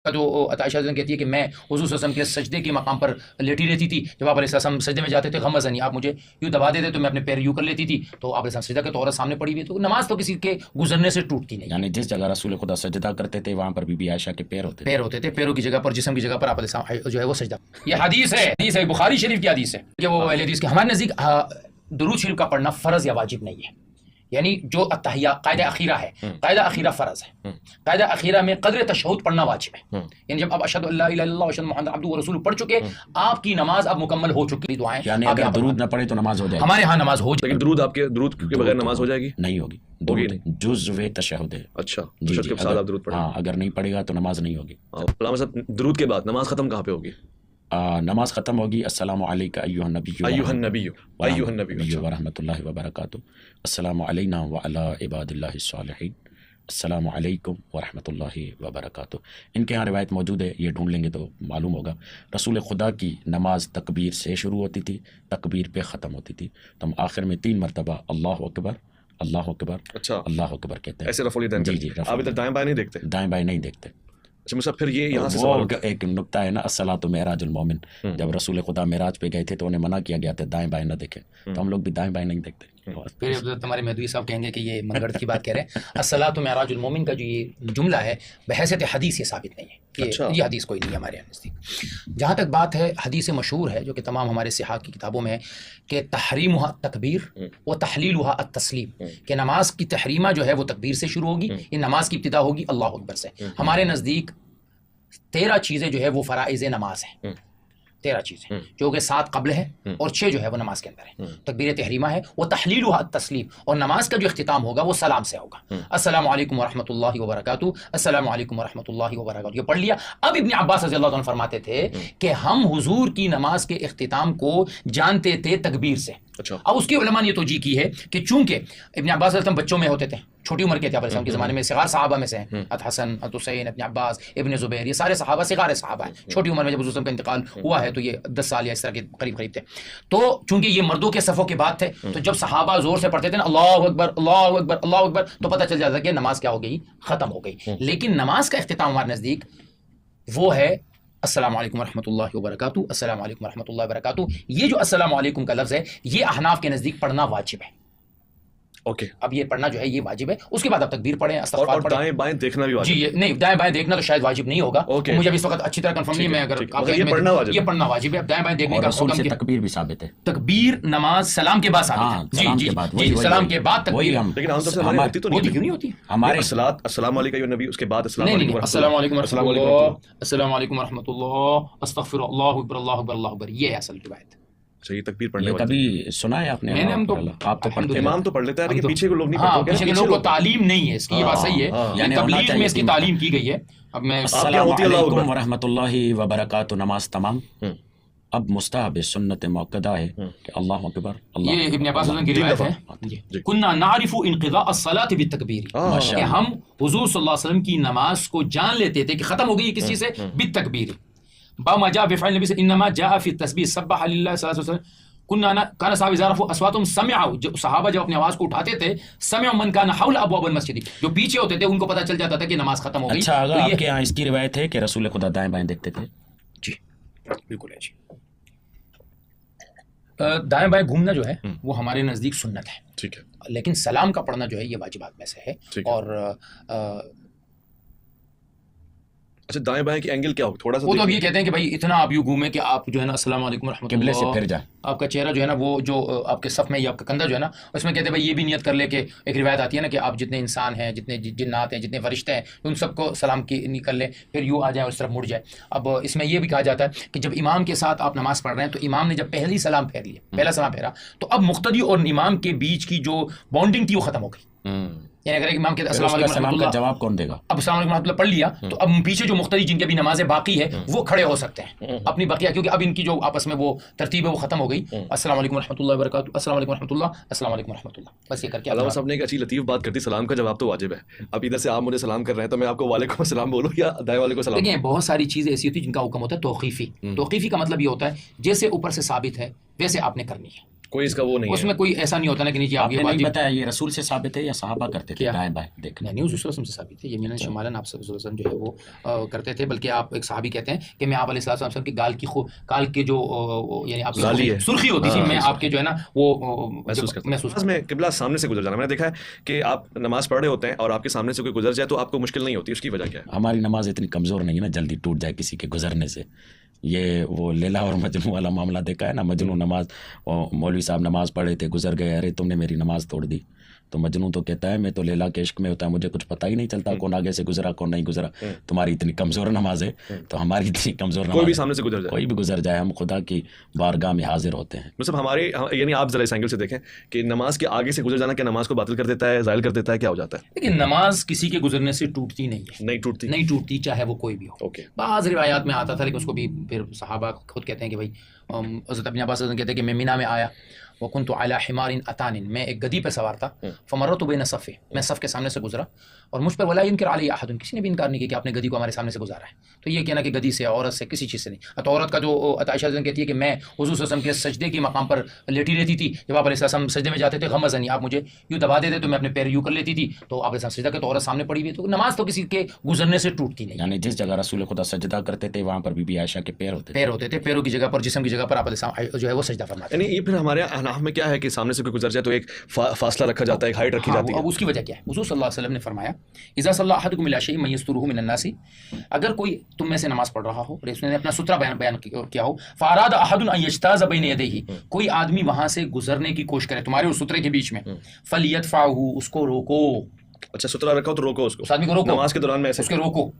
جو عائشہ کہتی ہے کہ میں حضور صلی اللہ علیہ وسلم کے سجدے کے مقام پر لیٹی رہتی تھی. جب آپ علیہ السلام سجدے میں جاتے تھے غمزنی، آپ مجھے یوں دبا دیتے تو میں اپنے پیر یوں کر لیتی تھی، تو آپ علیہ السلام سجدہ کے طور سامنے پڑی ہوئی، تو نماز تو کسی کے گزرنے سے ٹوٹتی نہیں. یعنی جس جگہ رسول خدا سجدہ کرتے تھے وہاں پر بی بی عائشہ کے پیر ہوتے تھے، پیروں کی جگہ پر، جسم کی جگہ پر آپ علیہ السلام جو ہے وہ سجدہ. یہ حدیث ہے بخاری شریف کی حدیث ہے کہ وہ اہل حدیث کے ہمارے نزدیک درود شریف کا پڑھنا فرض یا واجب نہیں ہے. یعنی جو التحیہ قاعدہ اخیرہ ہے، قاعدہ اخیرہ فرض ہے. قاعدہ اخیرہ میں قدر تشہد پڑھنا واجب ہے. یعنی جب آپ اشہد اللہ الہ الا اللہ واشہد محمد عبدہ ورسولہ پڑھ چکے، آپ کی نماز اب مکمل ہو چکی. دعائیں یعنی اگر درود نہ پڑھے تو نماز ہو جائے. ہمارے ہاں نماز ہو جائے. لیکن درود کے بغیر نماز ہو جائے گی؟ نہیں ہوگی. درود جزو تشہد ہے. اچھا، تشہد کے بعد آپ درود پڑھیں. ہاں، اگر نہیں پڑھے گا تو نماز نہیں ہوگی. علامہ صاحب، درود کے بعد نماز ختم کہاں پہ ہوگی؟ نماز ختم ہوگی السلام علیکہ ایھا النبی ورحمۃ اللہ وبرکاتہ، السلام علینا وعلی عباد اللہ الصالحین، السلام علیکم ورحمۃ اللہ وبرکاتہ. ان کے ہاں روایت موجود ہے، یہ ڈھونڈ لیں گے تو معلوم ہوگا. رسول خدا کی نماز تکبیر سے شروع ہوتی تھی، تکبیر پہ ختم ہوتی تھی. تو ہم آخر میں 3 مرتبہ اللہ اکبر اللہ اکبر اللہ اکبر کہتے ہیں. ایسے رفع الیدین. جی. آپ ادھر دائیں بائیں نہیں دیکھتے؟ دائیں بائیں نہیں دیکھتے. اچھا مصعب، پھر یہ یہاں سے وہ ایک نقطہ ہے نا، الصلاۃ معراج المومن. جب رسول خدا معراج پہ گئے تھے تو انہیں منع کیا گیا تھا دائیں بائیں نہ دیکھیں، تو ہم لوگ بھی دائیں بائیں نہیں دیکھتے. پھر تمہارے مہدوی صاحب کہیں گے کہ یہ منگڑ کی بات کہہ رہے ہیں. الصلاۃ معراج المومن کا جو یہ جملہ ہے بحیثیت حدیث یہ ثابت نہیں ہے. یہ حدیث کوئی نہیں ہے ہمارے نزدیک. جہاں تک بات ہے حدیث مشہور ہے جو کہ تمام ہمارے صحاح کی کتابوں میں ہے کہ تحریمھا التکبیر و تحلیلھا التسلیم، کہ نماز کی تحریمہ جو ہے وہ تکبیر سے شروع ہوگی. یہ نماز کی ابتدا ہوگی اللہ اکبر سے. ہمارے نزدیک 13 چیزیں جو ہے وہ فرائض نماز ہیں. 13 چیزیں جو کہ 7 قبل ہے اور 6 جو ہے وہ نماز کے اندر ہے. تکبیر تحریمہ ہے، وہ تحلیلھا التسلیم، اور نماز کا جو اختتام ہوگا وہ سلام سے ہوگا. السلام علیکم ورحمۃ اللہ وبرکاتہ، السلام علیکم ورحمۃ اللہ وبرکاتہ. یہ پڑھ لیا. اب ابن عباس رضی اللہ عنہ فرماتے تھے کہ ہم حضور کی نماز کے اختتام کو جانتے تھے تکبیر سے. اب اس کی علماء نے یہ توجیہ کی ہے کہ چونکہ ابن عباس رضی اللہ عنہ بچوں میں ہوتے تھے، چھوٹی عمر کے تھے، آپ علیہ السلام کے زمانے میں صغار صحابہ میں سے ہیں. حسن، حسین، ابن عباس، ابن زبیر، یہ سارے صحابہ صغار صحابہ ہیں. چھوٹی عمر میں جب حضور کا انتقال ہوا ہے تو یہ 10 سال یا اس طرح کے قریب تھے. تو چونکہ یہ مردوں کے صفوں کے بعد تھے، تو جب صحابہ زور سے پڑھتے تھے نا اللہ اکبر اللہ اکبر اللہ اکبر، تو پتہ چل جاتا کہ نماز کیا ہو گئی، ختم ہو گئی. لیکن نماز کا اختتام ہمارے نزدیک وہ ہے السلام علیکم ورحمۃ اللہ وبرکاتہ، السلام علیکم ورحمۃ اللہ وبرکاتہ. یہ جو السلام علیکم کا لفظ ہے یہ احناف کے نزدیک پڑھنا واجب ہے. اوکے، اب یہ پڑھنا جو ہے یہ واجب ہے. اس کے بعد آپ تکبیر پڑھیں، استغفار پڑھیں. دائیں بائیں دیکھنا بھی واجب. جی نہیں، دائیں بائیں دیکھنا تو شاید واجب نہیں ہوگا. مجھے اب اس وقت اچھی طرح کنفرم نہیں ہے. میں اگر آپ یہ پڑھنا واجب ہے. اب دائیں بائیں دیکھنے کا رسول سے تکبیر بھی ثابت ہے. تکبیر نماز سلام کے بعد ثابت ہے. جی سلام کے بعد تکبیر. لیکن عام طور سے ہماری ہوتی تو نہیں. کیوں نہیں ہوتی؟ ہمارے السلام علیکم یا نبی، اس کے بعد السلام علیکم السلام علیکم ورحمۃ اللہ، السلام علیکم ورحمۃ اللہ، استغفر اللہ اکبر اللہ اکبر اللہ اکبر. یہ ہے اصل روایت. اچھا، یہ تکبیر پڑھنے کبھی سنا ہے آپ نے؟ آپ تو پڑھتے ہیں، امام تو پڑھ لیتا ہے لیکن پیچھے کے لوگ نہیں پڑھتے. پیچھے کے لوگوں کو تعلیم نہیں ہے اس کی. یہ بات صحیح ہے، یعنی تبلیغ میں اس کی تعلیم کی گئی ہے. اب میں السلام علیکم ورحمۃ اللہ وبرکاتہ نماز تمام. اب مستحب سنت موقدہ ہے کہ اللہ اکبر اللہ. یہ ابن عباس کی روایت ہے، کنا نعرف انقضاء الصلاۃ بالتکبیر، کہ ہم حضور صلی اللہ علیہ وسلم کی نماز کو جان لیتے تھے کہ ختم ہو گئی کس چیز سے، بالتکبیر. با ما جاء بفعل النبی انما جاء فی التسبیح سبح للہ صلی اللہ علیہ وسلم. کان صحابہ اذا رفعوا اصواتهم سمعوا، جو صحابہ جب اپنی آواز کو اٹھاتے تھے، سمعوا من کان حول ابواب المسجد، جو پیچھے ہوتے تھے ان کو پتہ چل جاتا تھا کہ نماز ختم ہو گئی. اچھا، اگر آپ کے یہاں اس کی روایت ہے کہ رسول خدا دائیں بائیں دیکھتے تھے؟ جی بالکل ہے. جی دائیں بائیں گھومنا جو ہے وہ ہمارے نزدیک سنت ہے. ٹھیک ہے، لیکن سلام کا پڑھنا جو ہے یہ واجبات میں سے ہے. اور اچھا، دائیں بائیں کی اینگل کیا ہو؟ تھوڑا سا وہ تو اب یہ کہتے ہیں کہ بھائی اتنا آپ یوں گھومیں کہ آپ جو ہے نا السلام علیکم ورحمۃ اللہ قبلے سے پھر جائیں. آپ کا چہرہ جو ہے نا وہ جو آپ کے صف میں یا آپ کا کندھا جو ہے نا اس میں کہتے ہیں بھائی یہ بھی نیت کر لے کہ ایک روایت آتی ہے نا کہ آپ جتنے انسان ہیں، جتنے جنات ہیں، جتنے فرشتے ہیں، ان سب کو سلام کی نہیں کر لیں، پھر یوں آ جائیں اور اس طرف مڑ جائیں. اب اس میں یہ بھی کہا جاتا ہے کہ جب امام کے ساتھ آپ نماز پڑھ رہے ہیں تو امام نے جب پہلا سلام پھیرا تو اب مقتدی اور امام کے بیچ کی جو بانڈنگ تھی وہ ختم ہو گئی. یعنی اگر امام کے السلام علیکم ورحمۃ اللہ، جواب کون دے گا؟ اب السلام علیکم ورحمۃ اللہ پڑھ لیا تو اب پیچھے جو مقتدی جن کی ابھی نمازیں باقی ہے وہ کھڑے ہو سکتے ہیں اپنی بقیہ، کیونکہ اب ان کی جو آپس میں وہ ترتیب ہے وہ ختم ہو گئی. السلام علیکم ورحمۃ اللہ وبرکاتہ، السلام علیکم ورحمۃ اللہ، السلام علیکم ورحمۃ اللہ. بس یہ کر کے علامہ صاحب نے ایک اچھی لطیف بات کر دی، سلام کا جواب تو واجب ہے. اب ادھر سے آپ مجھے سلام کر رہے ہیں تو میں آپ کو وعلیکم السلام بولوں یا دائیں والے کو سلام؟ دیکھیں بہت ساری چیزیں ایسی ہوتی ہیں جن کا حکم ہوتا ہے توقیفی. توقیفی کا مطلب یہ ہوتا ہے جیسے اوپر سے ثابت ہے ویسے آپ نے کرنی ہے. کوئی اس کا وہ نہیں اس میں کوئی ایسا نہیں ہوتا نا کہ نیچے آپ نے نہیں بتایا یہ رسول سے ثابت ہے یا صحابہ کرتے تھے دائیں بائیں دیکھنا؟ نہیں حضور صلی اللہ علیہ وسلم سے ثابت ہے، یہ یمیناً شمالاً آپ صلی اللہ علیہ وسلم جو ہے وہ کرتے تھے، بلکہ آپ ایک صحابی کہتے ہیں کہ میں آپ علیہ الصلوۃ والسلام کی گال کی جو یعنی آپ سرخی ہوتی تھی میں آپ کے جو ہے نا وہ محسوس میں قبلہ سامنے سے گزر جانا. میں نے دیکھا ہے کہ آپ نماز پڑھ رہے ہوتے ہیں اور آپ کے سامنے سے کوئی گزر جائے تو آپ کو مشکل نہیں ہوتی، اس کی وجہ کیا ہے؟ ہماری نماز اتنی کمزور نہیں ہے نا جلدی ٹوٹ جائے کسی کے گزرنے سے. یہ وہ لیلا اور مجنوں والا معاملہ دیکھا ہے نا، مجنوں نماز مولوی صاحب نماز پڑھے تھے گزر گئے، ارے تم نے میری نماز توڑ دی. تو مجنوں تو کہتا ہے میں تو لیلا کے عشق میں ہوتا ہے، مجھے کچھ پتہ ہی نہیں چلتا کون آگے سے گزرا کون نہیں گزرا. تمہاری اتنی کمزور نماز ہے تو ہماری اتنی کمزور نماز، کوئی بھی سامنے سے گزر جائے، کوئی بھی گزر جائے، ہم خدا کی بارگاہ میں حاضر ہوتے ہیں. مطلب ہمارے یعنی آپ ذرا اس اینگل سے دیکھیں کہ نماز کے آگے سے گزر جانا کیا نماز کو باطل کر دیتا ہے، زائل کر دیتا ہے، کیا ہو جاتا ہے؟ لیکن نماز کسی کے گزرنے سے ٹوٹتی نہیں ہے، نہیں ٹوٹتی چاہے وہ کوئی بھی ہو. بعض روایات میں آتا تھا لیکن اس کو بھی پھر صحابہ خود کہتے ہیں کہ بھائی حضرت ابن عباس کہتے ہیں کہ میں مینا میں آیا وکنت علی حمار اتان، میں ایک گدی پہ سوار تھا، فمرت بین صف، میں صف کے سامنے سے گزرا اور مجھ پر ولا ینکر علی احد، کسی نے بھی انکار نہیں کیا کہ آپ نے گدی کو ہمارے سامنے سے گزارا ہے. تو یہ کہنا کہ گدی سے عورت سے کسی چیز سے نہیں. تو عورت کا جو عائشہ کہتی ہے کہ میں حضور صلی اللہ علیہ وسلم کے سجدے کے مقام پر لیٹی رہتی تھی، جب آپ علیہ السلام سجدے میں جاتے تھے غمزنی، آپ مجھے یوں دبا دیتے تو میں اپنے پیر یوں کر لیتی تھی، تو آپ علیہ السلام سجدہ کے تو عورت سامنے پڑی ہوئی. تو نماز تو کسی کے گزرنے سے ٹوٹتی نہیں. یعنی جس جگہ رسول خدا سجدہ کرتے تھے وہاں پر بی بی عائشہ کے پیر ہوتے تھے، پیروں کی جگہ پر، جسم کی جگہ پر آپ علیہ السلام جو ہے وہ سجدہ فرماتے ہیں. یعنی یہ پھر ہمارے احناف میں کیا ہے کہ سامنے سے کوئی گزر جائے تو ایک فاصلہ رکھا جاتا ہے، ایک ہائٹ رکھی جاتی ہے. اب اس کی وجہ کیا ہے؟ حضور صلی اللہ علیہ وسلم نے فرمایا اذا صلی احدکم الی شیء یسترہ من الناس، اگر کوئی تم میں سے نماز پڑھ رہا ہو اور اس نے اپنا سترہ بیان کیا ہو، فاراد احد ان یجتاز بین یدیہ، کوئی آدمی وہاں سے گزرنے کی کوشش کرے تمہارے اس سترے کے بیچ میں، فلیدفعہ، اس کو روکو. اچھا سترہ رکھا ہو تو روکو اس آدمی کو روکو، نماز کے دوران میں ایسے اس کو روکو.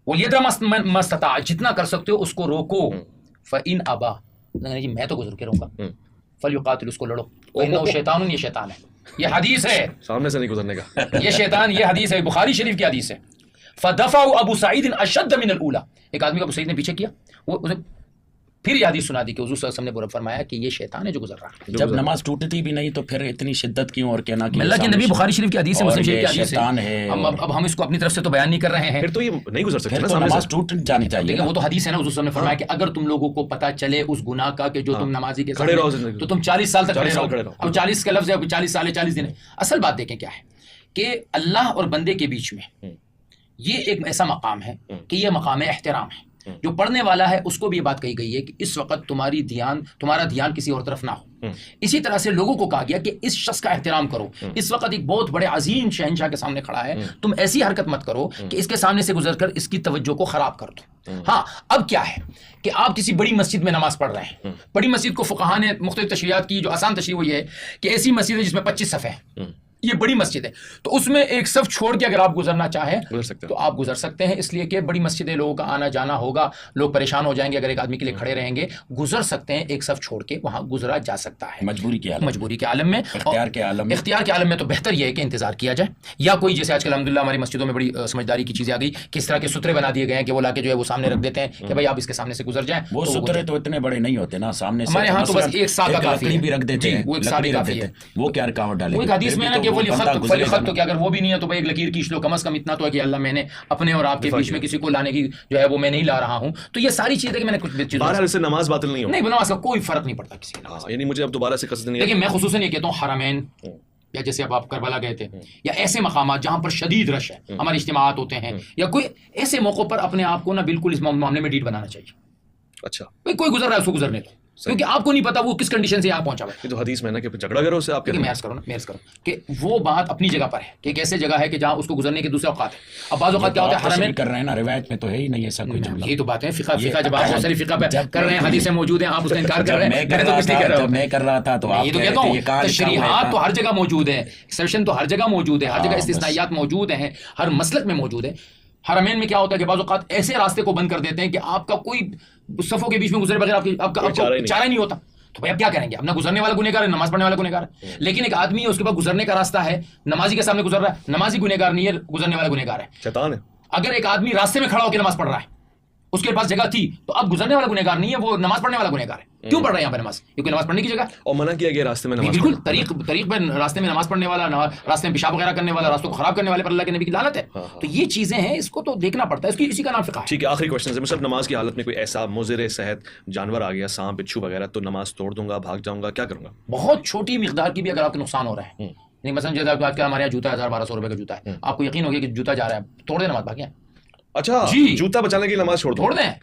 ولیدع ما استطاع، جتنا کر سکتے ہو اس کو روکو. فإن ابا، جی میں تو گزر کے رہوں گا، فلیقاتل، اس کو لڑو، فإنہ شیطان، یہ شیطان ہے. یہ حدیث ہے سامنے سے نہیں گزرنے کا، یہ شیطان، یہ حدیث ہے بخاری شریف کی حدیث ہے. فدفعوا ابو سعید اشد من الاولى، ایک آدمی کو ابو سعید نے پیچھے کیا، وہ اسے پھر یہ حدیث سنا دی کہ حضور صلی اللہ علیہ وسلم نے فرمایا کہ یہ شیطان ہے جو گزر رہا ہے. جب نماز ٹوٹتی بھی نہیں تو پھر اتنی شدت کیوں اور کہنا کہ اللہ کے نبی بخاری شریف کی حدیث ہے، مسلم شریف کی حدیث ہے. اب ہم اس کو اپنی طرف سے تو بیان نہیں کر رہے ہیں، پھر تو یہ نہیں گزر سکتے، پھر تو نماز ٹوٹ جانی چاہیے. لیکن وہ تو حدیث ہے نا، حضور صلی اللہ علیہ وسلم نے فرمایا کہ اگر تم لوگوں کو پتہ چلے اس گناہ کا کہ جو تم نمازی کے ساتھ تو تم 40 سال تک کھڑے رہو. اب 40 کا لفظ ہے، 40 سال ہے، 40 دن ہے. اصل بات دیکھیں کیا ہے کہ اللہ اور بندے کے بیچ میں یہ ایک ایسا مقام ہے کہ یہ مقام احترام ہے. جو پڑھنے والا ہے اس کو بھی یہ بات کہی گئی ہے کہ اس وقت تمہارا دھیان کسی اور طرف نہ ہو. اسی طرح سے لوگوں کو کہا گیا کہ اس شخص کا احترام کرو، اس وقت ایک بہت بڑے عظیم شہنشاہ کے سامنے کھڑا ہے، تم ایسی حرکت مت کرو کہ اس کے سامنے سے گزر کر اس کی توجہ کو خراب کر دو. ہاں اب کیا ہے کہ آپ کسی بڑی مسجد میں نماز پڑھ رہے ہیں، بڑی مسجد کو فقہاء نے مختلف تشریحات کی، جو آسان تشریح وہ یہ ہے کہ ایسی مسجد ہے جس میں 25 صف ہیں، یہ بڑی مسجد ہے، تو اس میں ایک صف چھوڑ کے اگر آپ گزرنا چاہیں تو آپ گزر سکتے ہیں، اس لیے کہ بڑی مسجد ہے، لوگوں کا آنا جانا ہوگا، لوگ پریشان ہو جائیں گے اگر ایک آدمی کے لیے کھڑے رہیں گے. گزر سکتے ہیں، ایک صف چھوڑ کے وہاں گزرا جا سکتا ہے مجبوری کے عالم میں. اختیار کے عالم میں تو بہتر یہ ہے کہ انتظار کیا جائے، یا کوئی جیسے آج کل الحمدللہ ہماری مسجدوں میں بڑی سمجھداری کی چیزیں آ گئی، کس طرح کے سترے بنا دیے گئے ہیں کہ وہ لا کے جو ہے وہ سامنے رکھ دیتے ہیں کہ بھائی آپ اس کے سامنے سے گزر جائیں. وہ سترے تو اتنے بڑے نہیں ہوتے نا، سامنے سے ہمارے ہاں تو بس ایک سا کا کافی ہے، بھی رکھ دیتے ہیں، وہ ایک سا کافی ہے. وہ کیا رکاوٹ ڈالے؟ وہ ایک حدیث میں ہے نا کہ وہ خط تو کہ اگر وہ بھی نہیں ہے تو بھائی ایک لکیر کھینچ لو، کم از کم اتنا تو ہے کہ اللہ میں نے اپنے اور آپ کے بیچ میں کسی کو لانے کی جو ہے وہ میں نہیں لا رہا ہوں. تو یہ ساری چیزیں کہ میں نے کچھ چیزیں بہرحال سے نماز باطل نہیں ہو، نہیں نماز کا کوئی فرق نہیں پڑتا کسی نماز. یعنی مجھے اب دوبارہ سے قصد نہیں ہے، لیکن میں خصوصاً یہ کہتا ہوں حرمین یا جیسے اب آپ کربلا گئے تھے یا ایسے مقامات جہاں پر شدید رش ہے، ہمارے اجتماعات ہوتے ہیں یا کوئی ایسے موقع پر اپنے آپ کو نا بالکل اس معاملے میں ڈیٹ بنانا چاہیے. اچھا کوئی گزر رہا ہے اس کو گزرنے دو، کیونکہ آپ کو نہیں پتا وہ کس کنڈیشن سے یہاں پہنچا ہوا ہے. یہ تو حدیث میں نا کہ جھگڑا کرو اس سے، آپ کے محض کرو کہ وہ بات اپنی جگہ پر ہے کہ ایک ایسے جگہ ہے کہ جہاں اس کو گزرنے کے دوسرے اوقات ہے. اب بعض اوقات کیا ہوتا ہے حرمین کر رہے ہیں نا، روایت میں تو ہے ہی نہیں ایسا کوئی جملہ. یہی تو بات ہے، فقہ جب آپ بہت ساری فقہ پہ کر رہے ہیں، حدیثیں موجود ہیں، آپ اس کا انکار کر رہے ہیں. میں کر رہا تھا تو آپ کہتا ہوں تشریحات تو ہر جگہ موجود ہیں، ایکسیپشن تو ہر جگہ موجود ہے، ہر جگہ استثنائیات موجود ہیں، ہر مسلک میں موجود ہے. حرمین میں کیا ہوتا ہے کہ بعض اوقات ایسے راستے کو بند کر دیتے ہیں کہ آپ کا کوئی صفوں کے بیچ میں گزرے بغیر آپ کا چارہ نہیں ہوتا. تو بھائی اب کیا کریں گے؟ اپنا گزرنے والا گنہگار ہے، نماز پڑھنے والا گنہگار ہے. لیکن ایک آدمی ہے، اس کے پاس گزرنے کا راستہ ہے، نمازی کے سامنے گزر رہا ہے، نمازی گنہگار نہیں ہے، گزرنے والا گنہگار ہے، شیطان ہے. اگر ایک آدمی راستے میں کھڑا ہو کے نماز پڑھ رہا ہے اس کے پاس جگہ تھی تو اب گزرنے والا گنہگار نہیں ہے، وہ نماز پڑھنے والا گنہگار ہے. کیوں پڑھ رہے ہیں یہاں پہ نماز؟ کیونکہ نماز پڑھنے کی جگہ. اور منع کیا گیا راستے میں نماز. بالکل طریق پہ راستے میں نماز پڑھنے والا، راستے میں پیشاب وغیرہ کرنے والا، راستوں کو خراب کرنے والے پر اللہ کے نبی کی لعنت ہے. تو یہ چیزیں ہیں، اس کو تو دیکھنا پڑتا ہے، اسی کا نام فقہ ہے. ٹھیک ہے، آخری کوشچن ہے مصعب، نماز کی حالت میں کوئی ایسا مضر صحت جانور آ گیا، سانپ بچھو وغیرہ، تو نماز توڑ دوں گا، بھاگ جاؤں گا، کیا کروں گا؟ بہت چھوٹی مقدار کی بھی اگر آپ کو نقصان ہو رہا ہے، نہیں مثلا جیسے آج کل ہمارے یہاں جوتا 1000-1200 روپے کا جوتا ہے، آپ کو یقین ہو گیا کہ جوتا جا رہا ہے، توڑ دیں نماز، بھاگیں. اچھا جی، جوتا بچانے کی نماز چھوڑ دیں.